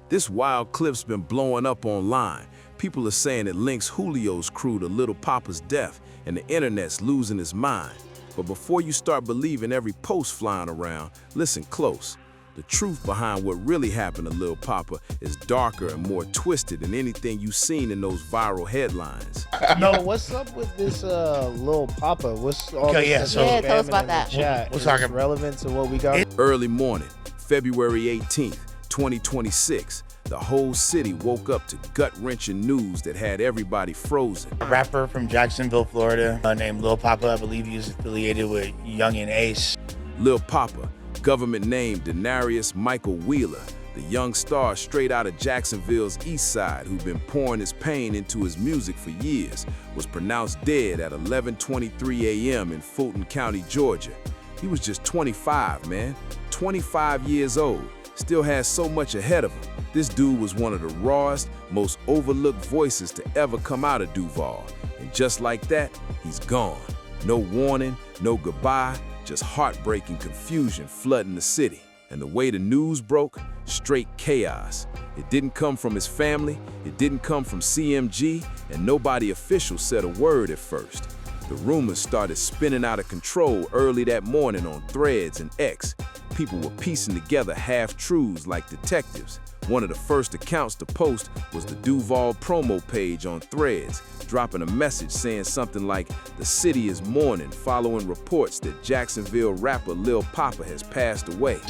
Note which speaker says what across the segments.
Speaker 1: This wild clip's been blowing up online. People are saying it links Foolio's crew to Lil Papa's death, and the internet's losing its mind. But before you start believing every post flying around, listen close. The truth behind what really happened to Lil Papa is darker and more twisted than anything you've seen in those viral headlines.
Speaker 2: Yo, what's up with this Lil Papa? What's all
Speaker 3: Okay,
Speaker 2: this
Speaker 3: yeah,
Speaker 4: tell us about that.
Speaker 2: chat?
Speaker 3: We're
Speaker 2: Is
Speaker 3: talking-
Speaker 2: it relevant to what we got?
Speaker 1: Early morning, February 18th, 2026, the whole city woke up to gut-wrenching news that had everybody frozen.
Speaker 3: A rapper from Jacksonville, Florida, named Lil Papa. I believe he was affiliated with Young and Ace.
Speaker 1: Lil Papa, government name Denarius Michael Wheeler, the young star straight out of Jacksonville's east side who'd been pouring his pain into his music for years, was pronounced dead at 11:23 a.m. in Fulton County, Georgia. He was just 25, man. 25 years old. Still has so much ahead of him. This dude was one of the rawest, most overlooked voices to ever come out of Duval. And just like that, he's gone. No warning, no goodbye, just heartbreaking confusion flooding the city. And the way the news broke, straight chaos. It didn't come from his family, it didn't come from CMG, and nobody official said a word at first. The rumors started spinning out of control early that morning on Threads and X. People were piecing together half-truths like detectives. One of the first accounts to post was the Duval promo page on Threads, dropping a message saying something like, "The city is mourning following reports that Jacksonville rapper Lil Papa has passed away."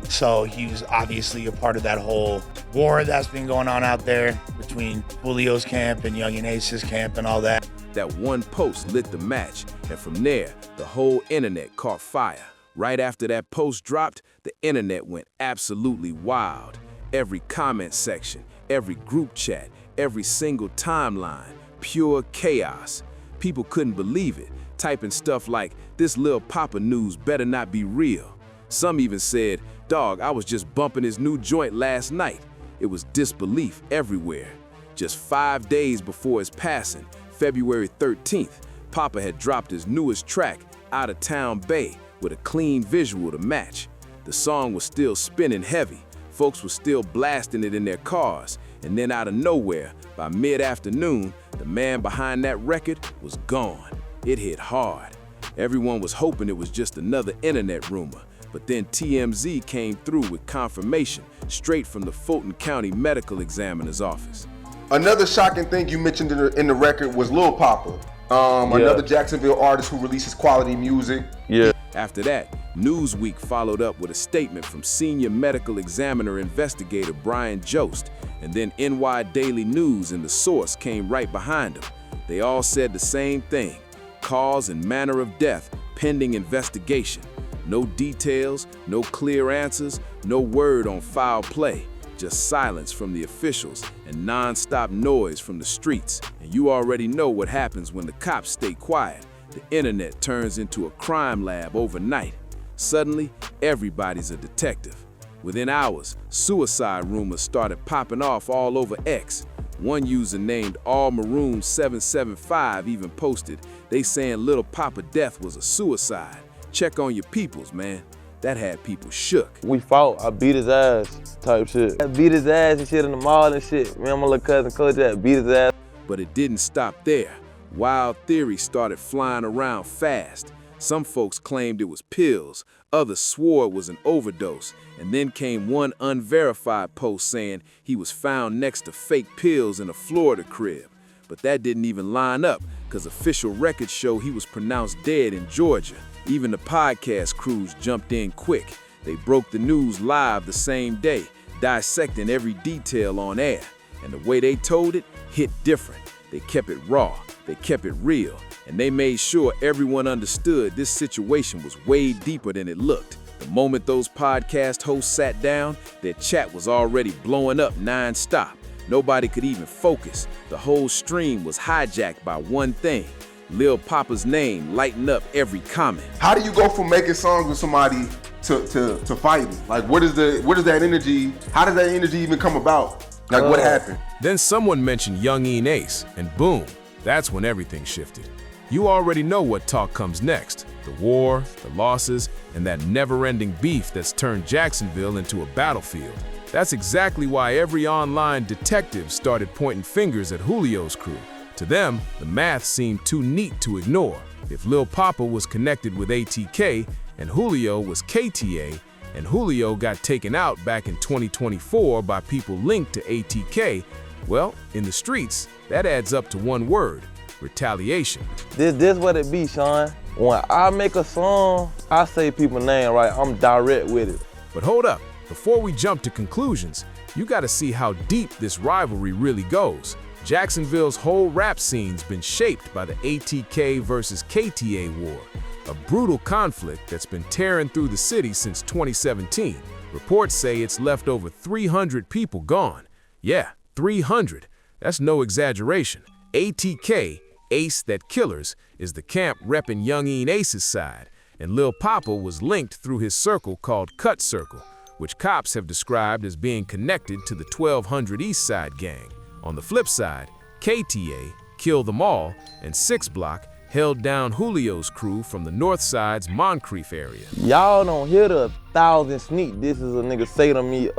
Speaker 3: So he was obviously a part of that whole war that's been going on out there between Foolio's camp and Young and Ace's camp and all that.
Speaker 1: That one post lit the match, and from there, the whole internet caught fire. Right after that post dropped, the internet went absolutely wild. Every comment section, every group chat, every single timeline, pure chaos. People couldn't believe it, typing stuff like, "This Lil Papa news better not be real." Some even said, "Dog, I was just bumping his new joint last night." It was disbelief everywhere. Just 5 days before his passing, February 13th, Papa had dropped his newest track, Out of Town Bay, with a clean visual to match. The song was still spinning heavy. Folks were still blasting it in their cars. And then out of nowhere, by mid-afternoon, the man behind that record was gone. It hit hard. Everyone was hoping it was just another internet rumor. But then TMZ came through with confirmation, straight from the Fulton County Medical Examiner's office.
Speaker 5: Another shocking thing you mentioned in the record was Lil Papa, another Jacksonville artist who releases quality music.
Speaker 6: Yeah.
Speaker 1: After that, Newsweek followed up with a statement from senior medical examiner investigator Brian Jost, and then NY Daily News and The Source came right behind him. They all said the same thing: cause and manner of death pending investigation. No details, no clear answers, no word on foul play. Just silence from the officials and non-stop noise from the streets. And you already know what happens when the cops stay quiet. The internet turns into a crime lab overnight. Suddenly, everybody's a detective. Within hours, suicide rumors started popping off all over X. One user named AllMaroon775 even posted, they saying Lil Papa death was a suicide. Check on your peoples, man. That had people shook.
Speaker 6: We fought, I beat his ass type shit. I beat his ass and shit in the mall and shit. Man, my little cousin Coach that beat his ass.
Speaker 1: But it didn't stop there. Wild theories started flying around fast. Some folks claimed it was pills, others swore it was an overdose, and then came one unverified post saying he was found next to fake pills in a Florida crib. But that didn't even line up, because official records show he was pronounced dead in Georgia. Even the podcast crews jumped in quick. They broke the news live the same day, dissecting every detail on air. And the way they told it hit different. They kept it raw, they kept it real, and they made sure everyone understood this situation was way deeper than it looked. The moment those podcast hosts sat down, their chat was already blowing up non-stop. Nobody could even focus. The whole stream was hijacked by one thing: Lil Papa's name lighting up every comment.
Speaker 5: How do you go from making songs with somebody to fighting? Like, what is that energy? How does that energy even come about? Like, what happened?
Speaker 1: Then someone mentioned Young and Ace, and boom, that's when everything shifted. You already know what talk comes next: the war, the losses, and that never-ending beef that's turned Jacksonville into a battlefield. That's exactly why every online detective started pointing fingers at Foolio's crew. To them, the math seemed too neat to ignore. If Lil Papa was connected with ATK and Foolio was KTA, and Foolio got taken out back in 2024 by people linked to ATK, well, in the streets, that adds up to one word: retaliation.
Speaker 6: This what it be, Sean. When I make a song, I say people's name right. I'm direct with it.
Speaker 1: But hold up, before we jump to conclusions, you gotta see how deep this rivalry really goes. Jacksonville's whole rap scene's been shaped by the ATK versus KTA war, a brutal conflict that's been tearing through the city since 2017. Reports say it's left over 300 people gone. Yeah, 300. That's no exaggeration. ATK, Ace That Killers, is the camp repping Youngeen Ace's side, and Lil Papa was linked through his circle called Cut Circle, which cops have described as being connected to the 1200 East Side gang. On the flip side, KTA, Kill Them All, and 6 Block held down Foolio's crew from the North Side's Moncrief area.
Speaker 6: Y'all don't hear the 1,000 sneak disses a nigga say to me,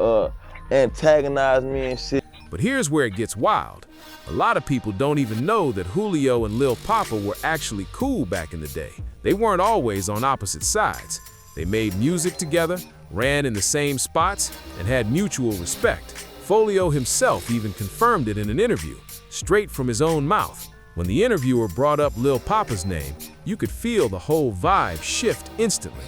Speaker 6: antagonize me and shit.
Speaker 1: But here's where it gets wild. A lot of people don't even know that Foolio and Lil Papa were actually cool back in the day. They weren't always on opposite sides. They made music together, ran in the same spots, and had mutual respect. Foolio himself even confirmed it in an interview, straight from his own mouth. When the interviewer brought up Lil Papa's name, you could feel the whole vibe shift instantly.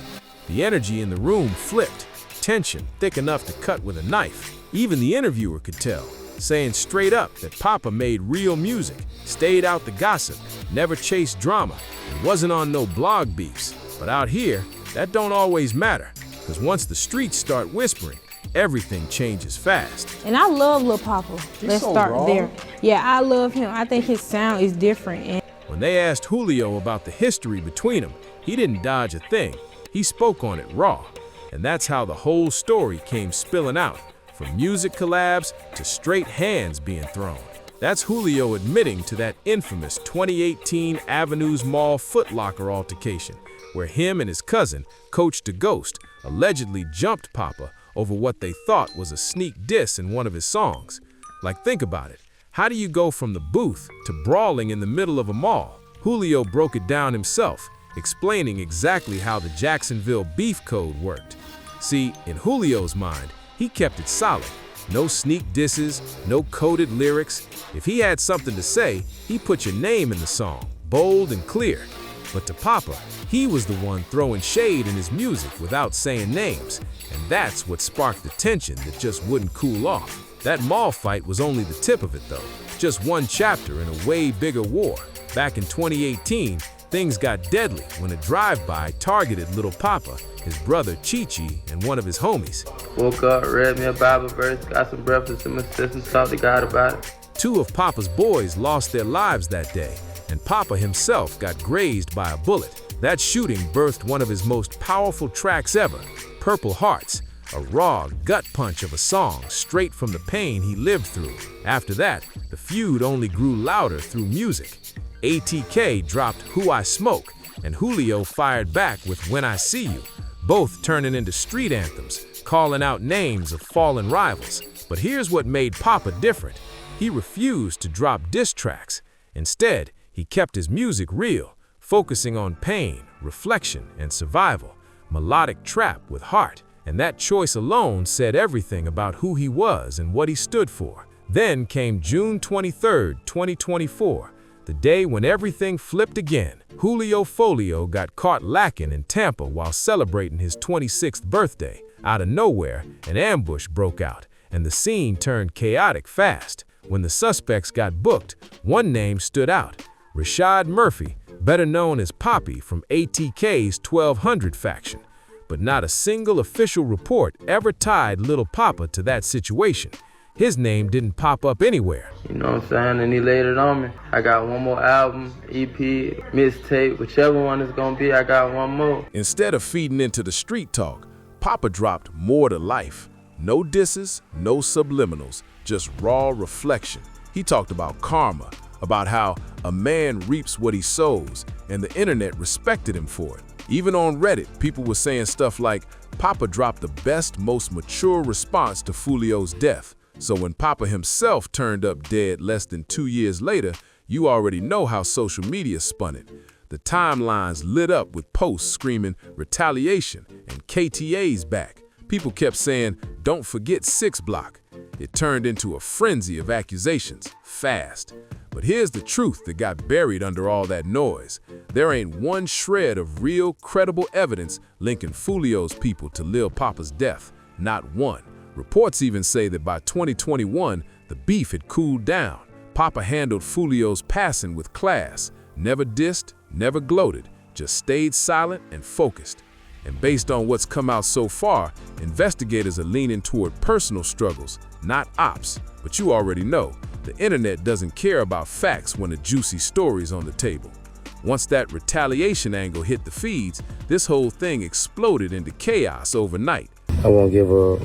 Speaker 1: The energy in the room flipped, tension thick enough to cut with a knife. Even the interviewer could tell, saying straight up that Papa made real music, stayed out the gossip, never chased drama, and wasn't on no blog beefs. But out here, that don't always matter, because once the streets start whispering, everything changes fast.
Speaker 4: And I love Lil Papa. Let's
Speaker 2: so
Speaker 4: start
Speaker 2: raw.
Speaker 4: there. Yeah, I love him. I think his sound is different. And
Speaker 1: When they asked Foolio about the history between them, he didn't dodge a thing. He spoke on it raw. And that's how the whole story came spilling out, from music collabs to straight hands being thrown. That's Foolio admitting to that infamous 2018 Avenues Mall Foot Locker altercation, where him and his cousin, Coach the Ghost, allegedly jumped Papa over what they thought was a sneak diss in one of his songs. Like, think about it. How do you go from the booth to brawling in the middle of a mall? Foolio broke it down himself, explaining exactly how the Jacksonville beef code worked. See, in Foolio's mind, he kept it solid. No sneak disses, no coded lyrics. If he had something to say, he put your name in the song, bold and clear. But to Papa, he was the one throwing shade in his music without saying names. And that's what sparked the tension that just wouldn't cool off. That mall fight was only the tip of it though, just one chapter in a way bigger war. Back in 2018, things got deadly when a drive-by targeted Lil Papa, his brother Chi-Chi, and one of his homies.
Speaker 7: Woke up, read me a Bible verse, got some breakfast in my system, talked to God about it.
Speaker 1: 2 of Papa's boys lost their lives that day, and Papa himself got grazed by a bullet. That shooting birthed one of his most powerful tracks ever, Purple Hearts, a raw gut punch of a song straight from the pain he lived through. After that, the feud only grew louder through music. ATK dropped Who I Smoke, and Foolio fired back with When I See You, both turning into street anthems, calling out names of fallen rivals. But here's what made Papa different. He refused to drop diss tracks. Instead, he kept his music real, focusing on pain, reflection, and survival. Melodic trap with heart. And that choice alone said everything about who he was and what he stood for. Then came June 23, 2024, the day when everything flipped again. Foolio got caught lacking in Tampa while celebrating his 26th birthday. Out of nowhere, an ambush broke out, and the scene turned chaotic fast. When the suspects got booked, one name stood out: Rashad Murphy, better known as Poppy from ATK's 1200 faction. But not a single official report ever tied Lil Papa to that situation. His name didn't pop up anywhere.
Speaker 7: You know what I'm saying? And he laid it on me. I got one more album, EP, mixtape, whichever one it's gonna be, I got one more.
Speaker 1: Instead of feeding into the street talk, Papa dropped more to life. No disses, no subliminals, just raw reflection. He talked about karma, about how a man reaps what he sows, and the internet respected him for it. Even on Reddit, people were saying stuff like, Papa dropped the best, most mature response to Foolio's death. So when Papa himself turned up dead less than 2 years later, you already know how social media spun it. The timelines lit up with posts screaming retaliation and KTA's back. People kept saying, "Don't forget 6 Block." It turned into a frenzy of accusations, fast. But here's the truth that got buried under all that noise. There ain't one shred of real, credible evidence linking Foolio's people to Lil Papa's death. Not one. Reports even say that by 2021, the beef had cooled down. Papa handled Foolio's passing with class. Never dissed, never gloated, just stayed silent and focused. And based on what's come out so far, investigators are leaning toward personal struggles, not ops. But you already know, the internet doesn't care about facts when a juicy story's on the table. Once that retaliation angle hit the feeds, this whole thing exploded into chaos overnight.
Speaker 8: I want to give a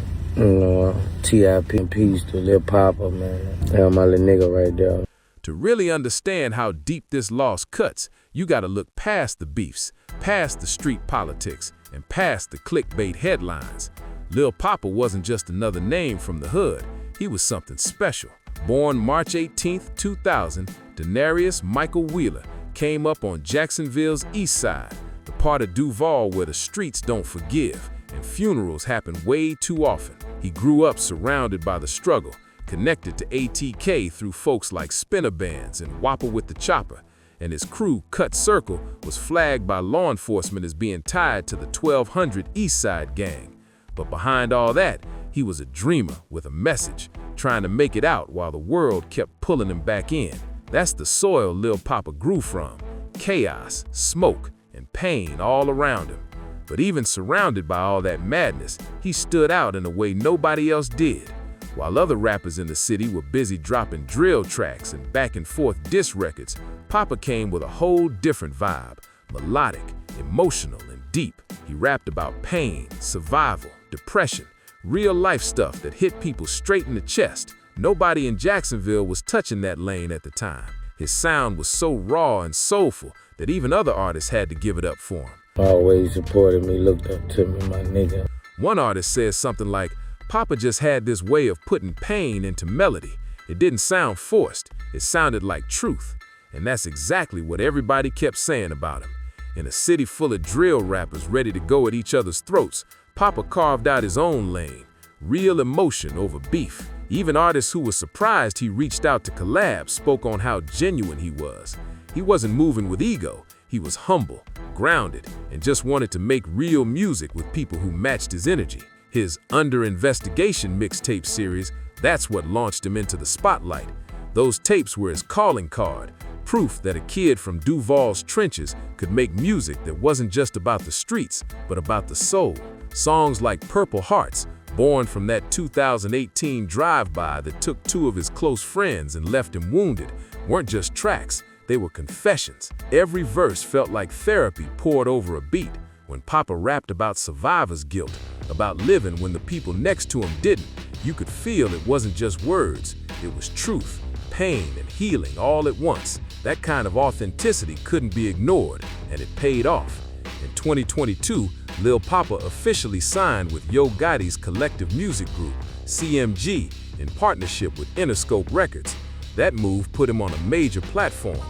Speaker 8: TIP and peace to Lil Papa, man. That's my little nigga right there.
Speaker 1: To really understand how deep this loss cuts, you gotta look past the beefs, past the street politics, and past the clickbait headlines. Lil Papa wasn't just another name from the hood. He was something special. Born March 18, 2000, Denarius Michael Wheeler came up on Jacksonville's east side, the part of Duval where the streets don't forgive and funerals happen way too often. He grew up surrounded by the struggle, connected to ATK through folks like Spinner Bands and Whopper with the Chopper, and his crew, Cut Circle, was flagged by law enforcement as being tied to the 1200 East Side gang. But behind all that, he was a dreamer with a message, trying to make it out while the world kept pulling him back in. That's the soil Lil Papa grew from. Chaos, smoke, and pain all around him. But even surrounded by all that madness, he stood out in a way nobody else did. While other rappers in the city were busy dropping drill tracks and back and forth diss records, Papa came with a whole different vibe. Melodic, emotional, and deep. He rapped about pain, survival, depression, real life stuff that hit people straight in the chest. Nobody in Jacksonville was touching that lane at the time. His sound was so raw and soulful that even other artists had to give it up for him.
Speaker 8: Always supported me, looked up to me, my nigga.
Speaker 1: One artist says something like, "Papa just had this way of putting pain into melody. It didn't sound forced, it sounded like truth." And that's exactly what everybody kept saying about him. In a city full of drill rappers ready to go at each other's throats, Papa carved out his own lane. Real emotion over beef. Even artists who were surprised he reached out to collab spoke on how genuine he was. He wasn't moving with ego. He was humble, grounded, and just wanted to make real music with people who matched his energy. His Under Investigation mixtape series, that's what launched him into the spotlight. Those tapes were his calling card, proof that a kid from Duval's trenches could make music that wasn't just about the streets, but about the soul. Songs like Purple Hearts, born from that 2018 drive-by that took 2 of his close friends and left him wounded, weren't just tracks, they were confessions. Every verse felt like therapy poured over a beat. When Papa rapped about survivor's guilt, about living when the people next to him didn't, you could feel it wasn't just words, it was truth, pain, and healing all at once. That kind of authenticity couldn't be ignored, and it paid off. In 2022, Lil Papa officially signed with Yo Gotti's collective music group, CMG, in partnership with Interscope Records. That move put him on a major platform,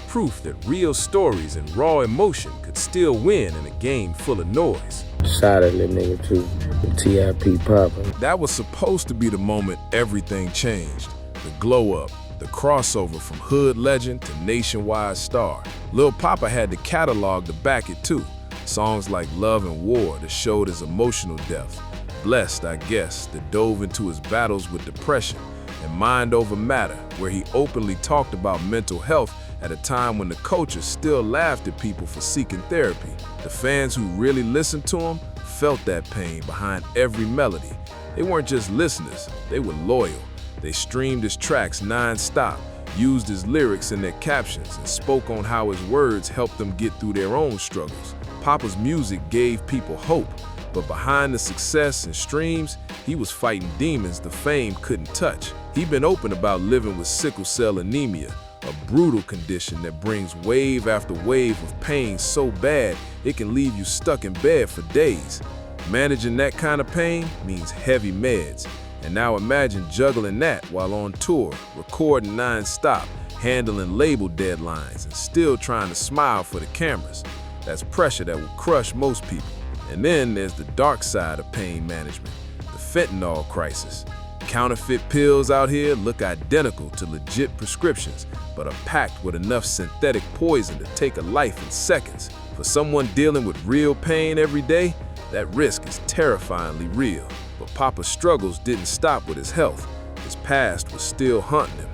Speaker 1: proof that real stories and raw emotion could still win in a game full of noise.
Speaker 8: Solid little nigga too, with TIP Papa.
Speaker 1: That was supposed to be the moment everything changed. The glow up, the crossover from hood legend to nationwide star. Lil Papa had the catalog to back it too. Songs like Love and War that showed his emotional depth. Blessed, I Guess, that dove into his battles with depression. And Mind Over Matter, where he openly talked about mental health at a time when the culture still laughed at people for seeking therapy. The fans who really listened to him felt that pain behind every melody. They weren't just listeners, they were loyal. They streamed his tracks non-stop, used his lyrics in their captions, and spoke on how his words helped them get through their own struggles. Papa's music gave people hope, but behind the success and streams, he was fighting demons the fame couldn't touch. He'd been open about living with sickle cell anemia, a brutal condition that brings wave after wave of pain so bad it can leave you stuck in bed for days. Managing that kind of pain means heavy meds. And now imagine juggling that while on tour, recording non-stop, handling label deadlines, and still trying to smile for the cameras. That's pressure that will crush most people. And then there's the dark side of pain management, the fentanyl crisis. Counterfeit pills out here look identical to legit prescriptions, but are packed with enough synthetic poison to take a life in seconds. For someone dealing with real pain every day, that risk is terrifyingly real. But Papa's struggles didn't stop with his health. His past was still haunting him.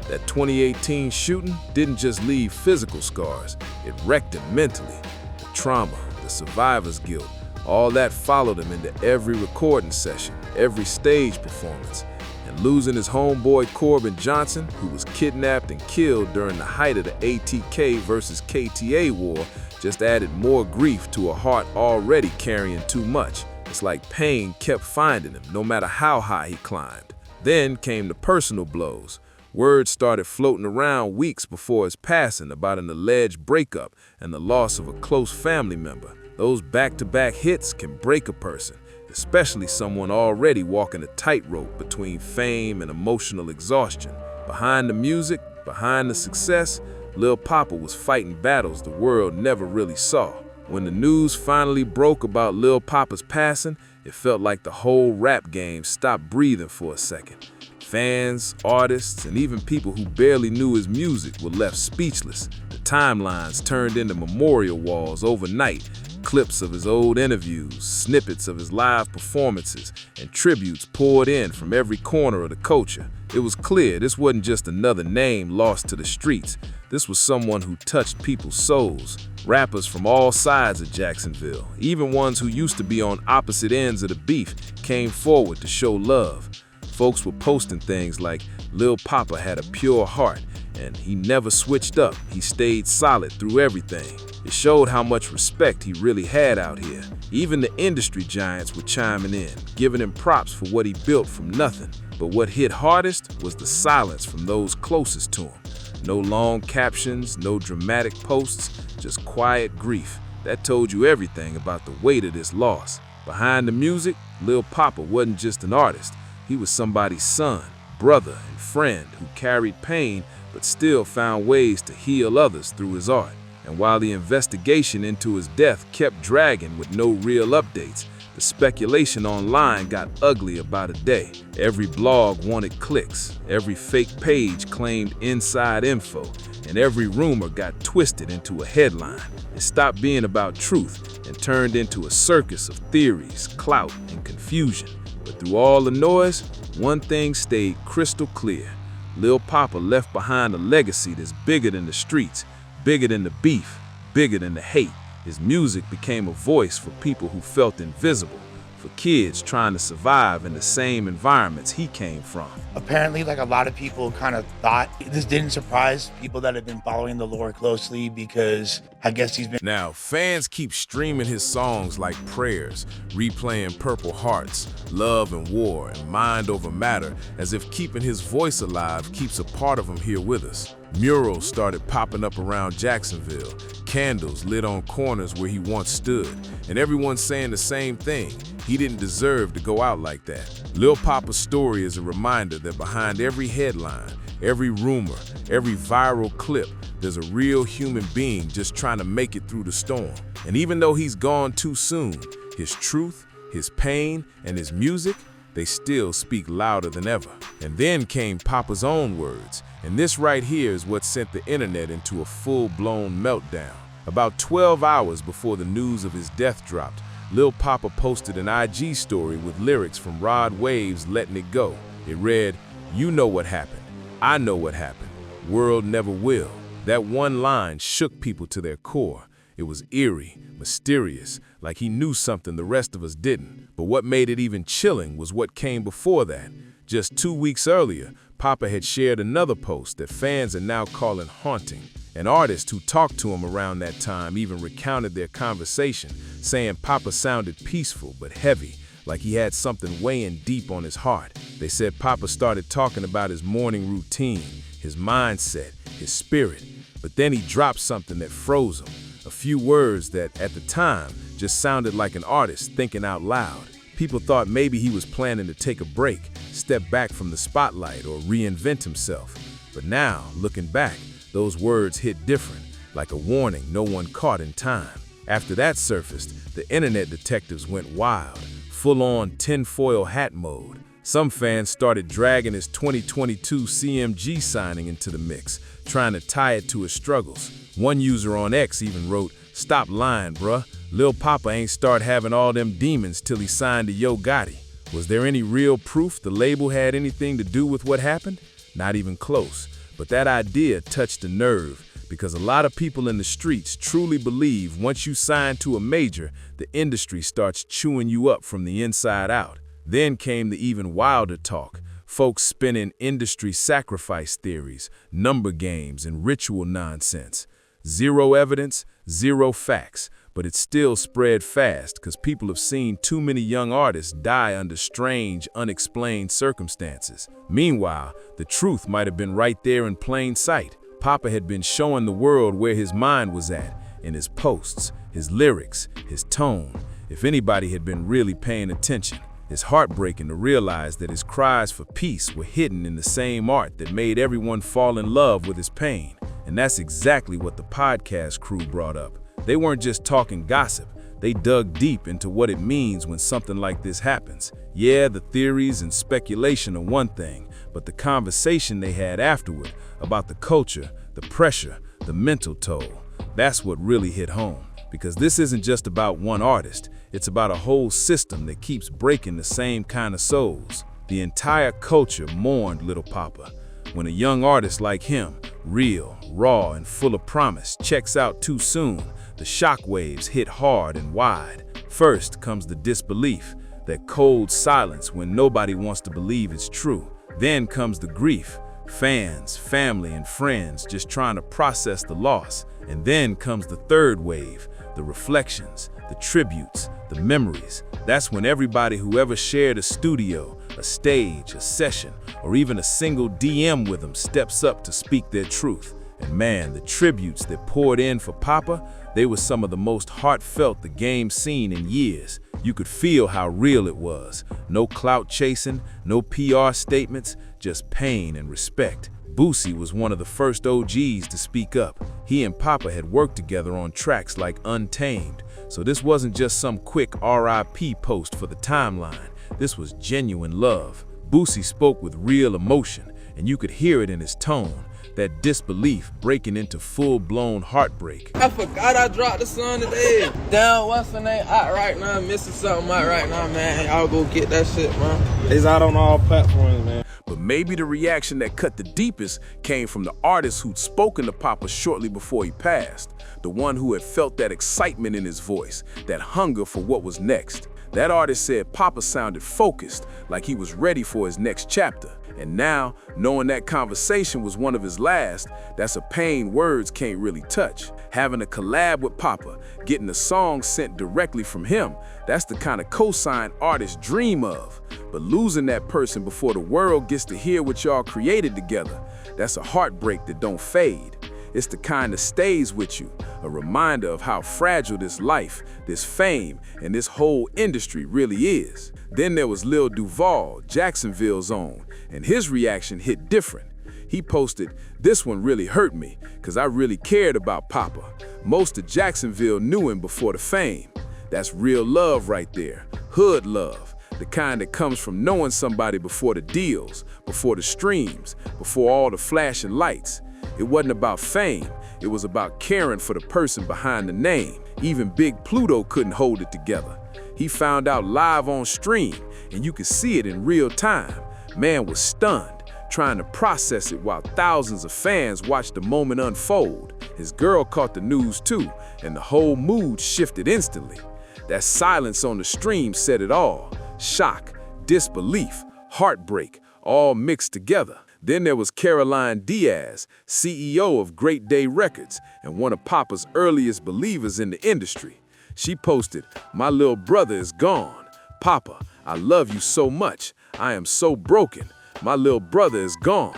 Speaker 1: That 2018 shooting didn't just leave physical scars, it wrecked him mentally. The trauma, the survivor's guilt, all that followed him into every recording session, every stage performance. And losing his homeboy Corbin Johnson, who was kidnapped and killed during the height of the ATK versus KTA war, just added more grief to a heart already carrying too much. It's like pain kept finding him, no matter how high he climbed. Then came the personal blows. Words started floating around weeks before his passing about an alleged breakup and the loss of a close family member. Those back-to-back hits can break a person, especially someone already walking a tightrope between fame and emotional exhaustion. Behind the music, behind the success, Lil Papa was fighting battles the world never really saw. When the news finally broke about Lil Papa's passing, it felt like the whole rap game stopped breathing for a second. Fans, artists, and even people who barely knew his music were left speechless. The timelines turned into memorial walls overnight. Clips of his old interviews, snippets of his live performances, and tributes poured in from every corner of the culture. It was clear this wasn't just another name lost to the streets. This was someone who touched people's souls. Rappers from all sides of Jacksonville, even ones who used to be on opposite ends of the beef, came forward to show love. Folks were posting things like, Lil Papa had a pure heart, and he never switched up. He stayed solid through everything. It showed how much respect he really had out here. Even the industry giants were chiming in, giving him props for what he built from nothing. But what hit hardest was the silence from those closest to him. No long captions, no dramatic posts, just quiet grief. That told you everything about the weight of this loss. Behind the music, Lil Papa wasn't just an artist. He was somebody's son, brother, and friend who carried pain but still found ways to heal others through his art. And while the investigation into his death kept dragging with no real updates, the speculation online got ugly about a day. Every blog wanted clicks, every fake page claimed inside info, and every rumor got twisted into a headline. It stopped being about truth and turned into a circus of theories, clout, and confusion. But through all the noise, one thing stayed crystal clear. Lil Papa left behind a legacy that's bigger than the streets, bigger than the beef, bigger than the hate. His music became a voice for people who felt invisible, for kids trying to survive in the same environments he came from.
Speaker 3: Apparently, like a lot of people kind of thought, this didn't surprise people that have been following the lore closely because I guess he's been...
Speaker 1: Now, fans keep streaming his songs like prayers, replaying Purple Hearts, Love and War, and Mind Over Matter, as if keeping his voice alive keeps a part of him here with us. Murals started popping up around Jacksonville, candles lit on corners where he once stood, and everyone saying the same thing. He didn't deserve to go out like that. Lil Papa's story is a reminder that behind every headline, every rumor, every viral clip, there's a real human being just trying to make it through the storm. And even though he's gone too soon, his truth, his pain, and his music, they still speak louder than ever. And then came Papa's own words, and this right here is what sent the internet into a full-blown meltdown. About 12 hours before the news of his death dropped, Lil Papa posted an IG story with lyrics from Rod Wave's Letting It Go. It read, "You know what happened. I know what happened. World never will." That one line shook people to their core. It was eerie, mysterious, like he knew something the rest of us didn't. But what made it even chilling was what came before that. Just 2 weeks earlier, Papa had shared another post that fans are now calling haunting. An artist who talked to him around that time even recounted their conversation, saying Papa sounded peaceful but heavy, like he had something weighing deep on his heart. They said Papa started talking about his morning routine, his mindset, his spirit, but then he dropped something that froze him. A few words that, at the time, just sounded like an artist thinking out loud. People thought maybe he was planning to take a break, step back from the spotlight, or reinvent himself. But now, looking back, those words hit different, like a warning no one caught in time. After that surfaced, the internet detectives went wild, full-on tinfoil hat mode. Some fans started dragging his 2022 CMG signing into the mix, trying to tie it to his struggles. One user on X even wrote, "Stop lying, bruh. Lil Papa ain't start having all them demons till he signed to Yo Gotti." Was there any real proof the label had anything to do with what happened? Not even close. But that idea touched a nerve, because a lot of people in the streets truly believe once you sign to a major, the industry starts chewing you up from the inside out. Then came the even wilder talk, folks spinning industry sacrifice theories, number games, and ritual nonsense. Zero evidence, zero facts, but it still spread fast because people have seen too many young artists die under strange, unexplained circumstances. Meanwhile, the truth might have been right there in plain sight. Papa had been showing the world where his mind was at, in his posts, his lyrics, his tone. If anybody had been really paying attention, it's heartbreaking to realize that his cries for peace were hidden in the same art that made everyone fall in love with his pain. And that's exactly what the podcast crew brought up. They weren't just talking gossip, they dug deep into what it means when something like this happens. Yeah, the theories and speculation are one thing, but the conversation they had afterward about the culture, the pressure, the mental toll, that's what really hit home. Because this isn't just about one artist, it's about a whole system that keeps breaking the same kind of souls. The entire culture mourned Lil Papa. When a young artist like him, real, raw, and full of promise, checks out too soon, the shockwaves hit hard and wide. First comes the disbelief, that cold silence when nobody wants to believe it's true. Then comes the grief, fans, family, and friends just trying to process the loss. And then comes the third wave, the reflections, the tributes, the memories. That's when everybody who ever shared a studio, a stage, a session, or even a single DM with him steps up to speak their truth. And man, the tributes that poured in for Papa, they were some of the most heartfelt the game's seen in years. You could feel how real it was. No clout chasing, no PR statements, just pain and respect. Boosie was one of the first OGs to speak up. He and Papa had worked together on tracks like Untamed. So this wasn't just some quick RIP post for the timeline. This was genuine love. Boosie spoke with real emotion, and you could hear it in his tone. That disbelief breaking into full-blown heartbreak.
Speaker 7: I forgot I dropped the song today. Damn, what's the name? Out right now, missing something out right now, man. Y'all go get that shit, man.
Speaker 2: It's out on all platforms, man.
Speaker 1: But maybe the reaction that cut the deepest came from the artist who'd spoken to Papa shortly before he passed. The one who had felt that excitement in his voice, that hunger for what was next. That artist said Papa sounded focused, like he was ready for his next chapter. And now, knowing that conversation was one of his last, that's a pain words can't really touch. Having a collab with Papa, getting a song sent directly from him, that's the kind of cosign artists dream of. But losing that person before the world gets to hear what y'all created together, that's a heartbreak that don't fade. It's the kind that stays with you, a reminder of how fragile this life, this fame, and this whole industry really is. Then there was Lil Duval, Jacksonville's own, and his reaction hit different. He posted, "This one really hurt me, cause I really cared about Papa. Most of Jacksonville knew him before the fame." That's real love right there, hood love, the kind that comes from knowing somebody before the deals, before the streams, before all the flashing lights. It wasn't about fame, it was about caring for the person behind the name. Even Big Pluto couldn't hold it together. He found out live on stream, and you could see it in real time. Man was stunned, trying to process it while thousands of fans watched the moment unfold. His girl caught the news too, and the whole mood shifted instantly. That silence on the stream said it all. Shock, disbelief, heartbreak, all mixed together. Then there was Caroline Diaz, CEO of Great Day Records and one of Papa's earliest believers in the industry. She posted, "My little brother is gone. Papa, I love you so much. I am so broken. My little brother is gone."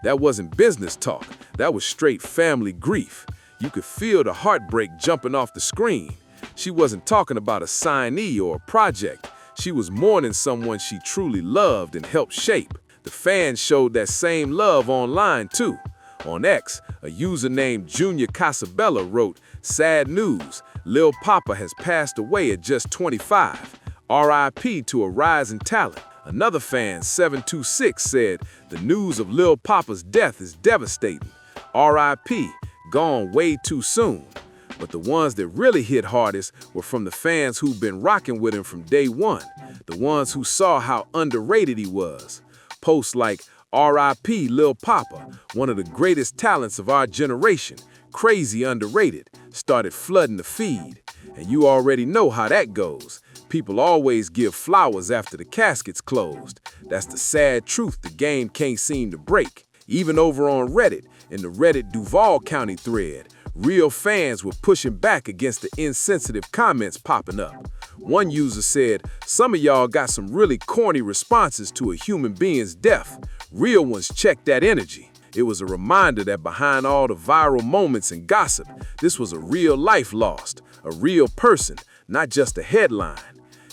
Speaker 1: That wasn't business talk. That was straight family grief. You could feel the heartbreak jumping off the screen. She wasn't talking about a signee or a project. She was mourning someone she truly loved and helped shape. The fans showed that same love online too. On X, a user named Junior Casabella wrote, "Sad news, Lil Papa has passed away at just 25. R.I.P. to a rising talent." Another fan, 726, said, "The news of Lil Papa's death is devastating. R.I.P. gone way too soon." But the ones that really hit hardest were from the fans who've been rocking with him from day one, the ones who saw how underrated he was. Posts like, "R.I.P. Lil Papa, one of the greatest talents of our generation, crazy underrated," started flooding the feed. And you already know how that goes. People always give flowers after the casket's closed. That's the sad truth the game can't seem to break. Even over on Reddit, in the Reddit Duval County thread, real fans were pushing back against the insensitive comments popping up. One user said, "Some of y'all got some really corny responses to a human being's death. Real ones check that energy." It was a reminder that behind all the viral moments and gossip, this was a real life lost, a real person, not just a headline.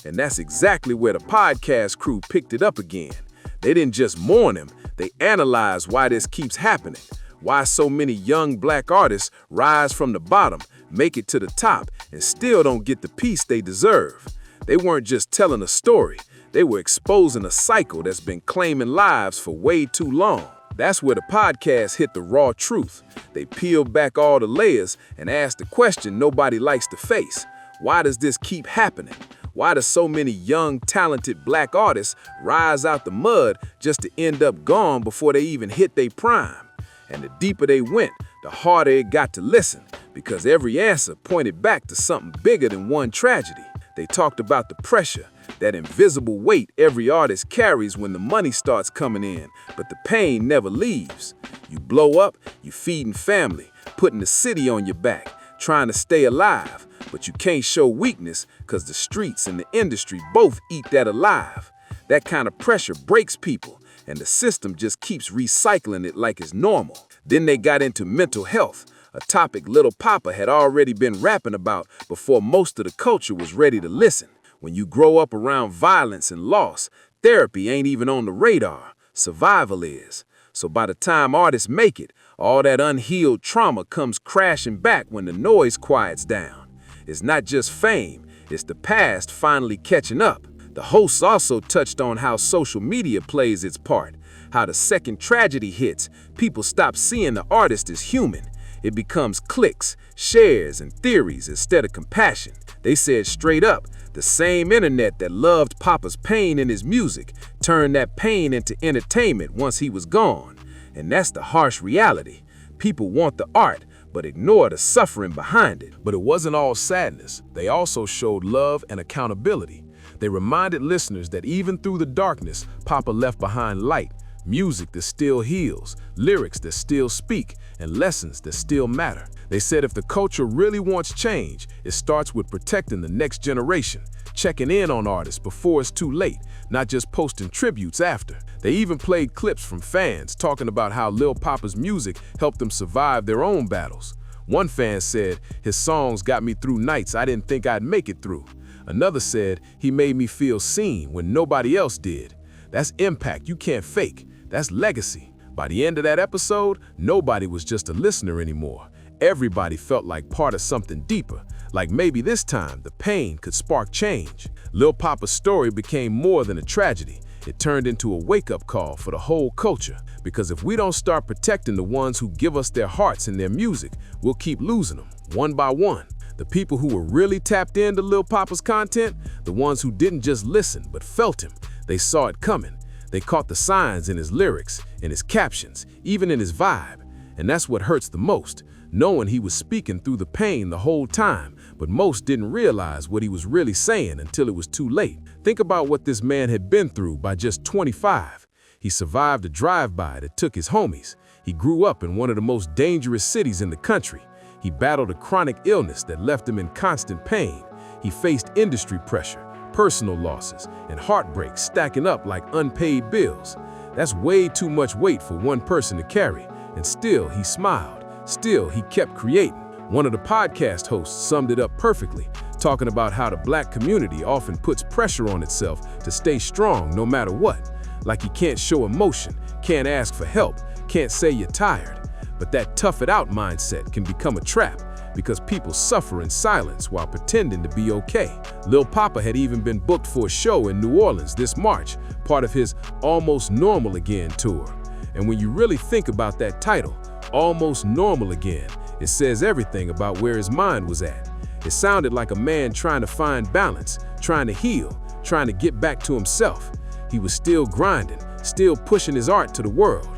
Speaker 1: And that's exactly where the podcast crew picked it up again. They didn't just mourn him, they analyzed why this keeps happening, why so many young black artists rise from the bottom, make it to the top, and still don't get the peace they deserve. They weren't just telling a story, they were exposing a cycle that's been claiming lives for way too long. That's where the podcast hit the raw truth. They peeled back all the layers and asked the question nobody likes to face. Why does this keep happening? Why do so many young, talented black artists rise out the mud just to end up gone before they even hit their prime? And the deeper they went, the harder it got to listen, because every answer pointed back to something bigger than one tragedy. They talked about the pressure, that invisible weight every artist carries when the money starts coming in, but the pain never leaves. You blow up, you feeding family, putting the city on your back, trying to stay alive, but you can't show weakness because the streets and the industry both eat that alive. That kind of pressure breaks people, and the system just keeps recycling it like it's normal. Then they got into mental health, a topic Lil Papa had already been rapping about before most of the culture was ready to listen. When you grow up around violence and loss, therapy ain't even on the radar. Survival is. So by the time artists make it, all that unhealed trauma comes crashing back when the noise quiets down. It's not just fame, it's the past finally catching up. The hosts also touched on how social media plays its part, how the second tragedy hits, people stop seeing the artist as human. It becomes clicks, shares, and theories instead of compassion. They said straight up, the same internet that loved Papa's pain in his music turned that pain into entertainment once he was gone. And that's the harsh reality. People want the art, but ignore the suffering behind it. But it wasn't all sadness. They also showed love and accountability. They reminded listeners that even through the darkness, Papa left behind light, music that still heals, lyrics that still speak, and lessons that still matter. They said if the culture really wants change, it starts with protecting the next generation, checking in on artists before it's too late, not just posting tributes after. They even played clips from fans talking about how Lil Papa's music helped them survive their own battles. One fan said, "His songs got me through nights I didn't think I'd make it through." Another said, "He made me feel seen when nobody else did." That's impact you can't fake. That's legacy. By the end of that episode, nobody was just a listener anymore. Everybody felt like part of something deeper, like maybe this time the pain could spark change. Lil Papa's story became more than a tragedy. It turned into a wake-up call for the whole culture. Because if we don't start protecting the ones who give us their hearts and their music, we'll keep losing them, one by one. The people who were really tapped into Lil Papa's content, the ones who didn't just listen but felt him, they saw it coming. They caught the signs in his lyrics, in his captions, even in his vibe. And that's what hurts the most, knowing he was speaking through the pain the whole time, but most didn't realize what he was really saying until it was too late. Think about what this man had been through by just 25. He survived a drive-by that took his homies. He grew up in one of the most dangerous cities in the country. He battled a chronic illness that left him in constant pain. He faced industry pressure, personal losses, and heartbreak stacking up like unpaid bills. That's way too much weight for one person to carry. And still, he smiled. Still, he kept creating. One of the podcast hosts summed it up perfectly, talking about how the black community often puts pressure on itself to stay strong no matter what. Like you can't show emotion, can't ask for help, can't say you're tired. But that tough it out mindset can become a trap because people suffer in silence while pretending to be okay. Lil Papa had even been booked for a show in New Orleans this March, part of his Almost Normal Again tour. And when you really think about that title, Almost Normal Again, it says everything about where his mind was at. It sounded like a man trying to find balance, trying to heal, trying to get back to himself. He was still grinding, still pushing his art to the world.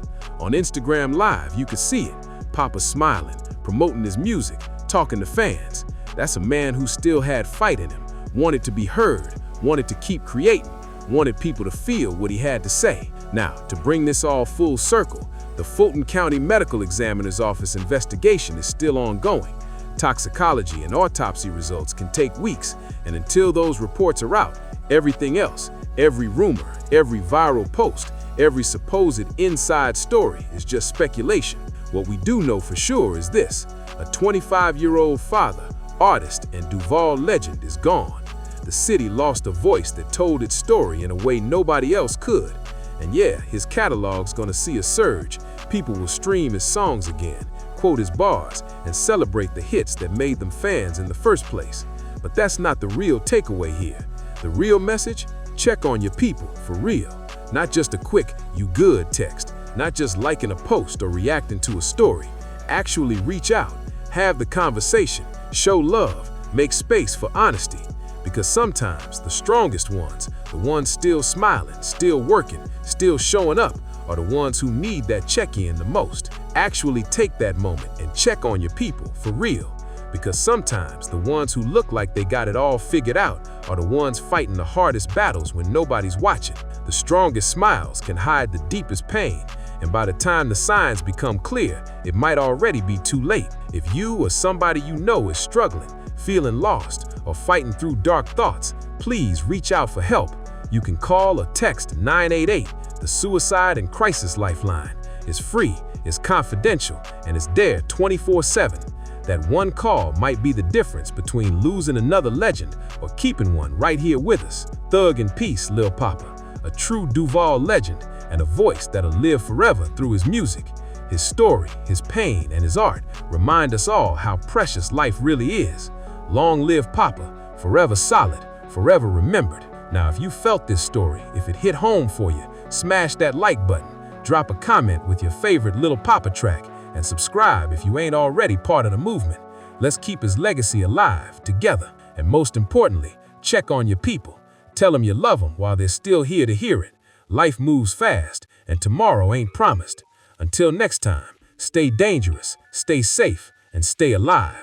Speaker 1: On Instagram Live, you could see it. Papa smiling, promoting his music, talking to fans. That's a man who still had fight in him, wanted to be heard, wanted to keep creating, wanted people to feel what he had to say. Now, to bring this all full circle, the Fulton County Medical Examiner's Office investigation is still ongoing. Toxicology and autopsy results can take weeks, and until those reports are out, everything else, every rumor, every viral post, every supposed inside story is just speculation. What we do know for sure is this: a 25-year-old father, artist, and Duval legend is gone. The city lost a voice that told its story in a way nobody else could. And yeah, his catalog's gonna see a surge. People will stream his songs again, quote his bars, and celebrate the hits that made them fans in the first place. But that's not the real takeaway here. The real message? Check on your people, for real. Not just a quick, "you good" text, not just liking a post or reacting to a story. Actually reach out, have the conversation, show love, make space for honesty. Because sometimes the strongest ones, the ones still smiling, still working, still showing up, are the ones who need that check-in the most. Actually take that moment and check on your people, for real. Because sometimes the ones who look like they got it all figured out are the ones fighting the hardest battles when nobody's watching. The strongest smiles can hide the deepest pain, and by the time the signs become clear, it might already be too late. If you or somebody you know is struggling, feeling lost, or fighting through dark thoughts, please reach out for help. You can call or text 988, the Suicide and Crisis Lifeline. It's free, it's confidential, and it's there 24/7. That one call might be the difference between losing another legend or keeping one right here with us. Thug in peace, Lil Papa, a true Duval legend and a voice that'll live forever through his music. His story, his pain, and his art remind us all how precious life really is. Long live Papa, forever solid, forever remembered. Now, if you felt this story, if it hit home for you, smash that like button, drop a comment with your favorite Lil Papa track, and subscribe if you ain't already part of the movement. Let's keep his legacy alive, together. And most importantly, check on your people. Tell them you love them while they're still here to hear it. Life moves fast, and tomorrow ain't promised. Until next time, stay dangerous, stay safe, and stay alive.